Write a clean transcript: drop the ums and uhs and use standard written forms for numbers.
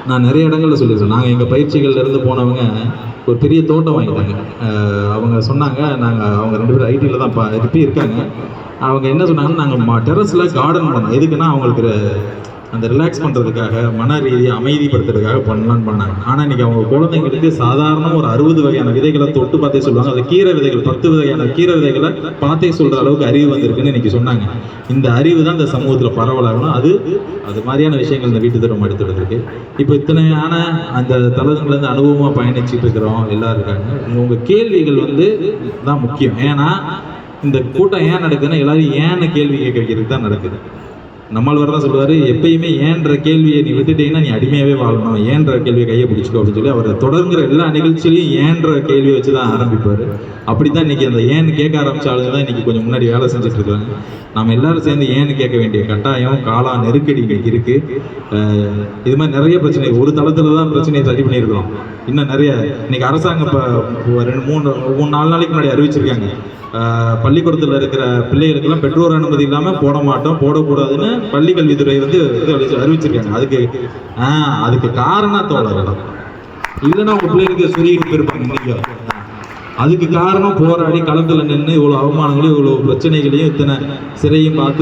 நான் நிறைய இடங்கள்ல சொல்லியிருக்கேன். நாங்கள் எங்கள் பயிற்சிகள்ல இருந்து போனவங்க ஒரு பெரிய தோட்டம் வாங்கிட்டாங்க. அவங்க சொன்னாங்க, அவங்க 2 பேரும் ஐடியில் தான் இப்பயும் இருக்காங்க. அவங்க என்ன சொன்னாங்கன்னா, நாங்கள் டெரஸில் கார்டன் பண்ணோம். எதுக்குன்னா அவங்களுக்கு அந்த ரிலாக்ஸ் பண்ணுறதுக்காக, மன ரீதியாக அமைதிப்படுத்துறதுக்காக பண்ணலான்னு பண்ணாங்க. ஆனால் இன்றைக்கி அவங்க குழந்தைங்களுக்கு சாதாரண ஒரு 60 வகையான விதைகளை தொட்டு பார்த்தே சொல்லுவாங்க. அது கீரை விதைகள் 10 வகையான கீரை விதைகளை பார்த்தே சொல்கிற அளவுக்கு அறிவு வந்திருக்குன்னு இன்றைக்கி சொன்னாங்க. இந்த அறிவு தான் இந்த சமூகத்தில் பரவலாகணும். அது மாதிரியான விஷயங்கள் இந்த வீட்டு தரம் எடுத்துகிட்டு இருக்கு. இப்போ இத்தனையான அந்த தளங்கள்லேருந்து அனுபவமாக பயணிச்சுட்டு இருக்கிறோம் எல்லோரும் இருக்காங்க. உங்கள் கேள்விகள் தான் முக்கியம். ஏன்னா இந்த கூட்டம் ஏன் நடக்குதுன்னா எல்லாரும் ஏன்னு கேள்வி கேட்க வைக்கிறதுக்கு தான் நடக்குது. நம்மாழ்வார் தான் சொல்லுவார், எப்பயுமே ஏன்ற கேள்வியை நீ விட்டுட்டீங்கன்னா நீ அடிமையாகவே வாழணும், ஏன்ற கேள்வியை கையை பிடிச்சிக்கோ அப்படின்னு சொல்லி அவர் தொடங்குற எல்லா நிகழ்ச்சியிலையும் ஏன்ற கேள்வியை வச்சு தான் ஆரம்பிப்பார். அப்படி தான் இன்றைக்கி அந்த ஏன்னு கேட்க ஆரம்பித்த ஆளுங்க தான் இன்றைக்கி கொஞ்சம் முன்னாடி வேலை செஞ்சுட்டு இருக்காங்க. நம்ம எல்லாரும் சேர்ந்து ஏன்னு கேட்க வேண்டிய கட்டாயம், காலா நெருக்கடி இன்றைக்கி இருக்குது. இது மாதிரி நிறைய பிரச்சனை ஒரு தளத்தில் தான் பிரச்சனையை சரி பண்ணியிருக்கிறோம். இன்னும் நிறைய இன்றைக்கி அரசாங்கம் இப்போ 3-4 நாளைக்கு முன்னாடி அறிவிச்சிருக்காங்க, பள்ளிக்கூடத்தில் இருக்கிற பிள்ளைகளுக்கெல்லாம் பெற்றோர் அனுமதி இல்லாமல் போட மாட்டோம், போடக்கூடாதுன்னு பள்ளி கல்வித்துறை அறிவிச்சிருக்காங்க. அதுக்கு காரணம் தோழர்கள் இல்லைன்னா உங்க பிள்ளைகளுக்கு சொல்லிட்டு போயிருப்பாங்க. இன்னைக்கு அதுக்கு காரணம் போராடி களத்தில் நின்று இவ்வளோ அவமானங்களையும் இவ்வளோ பிரச்சனைகளையும் இத்தனை சிறையும் பார்த்து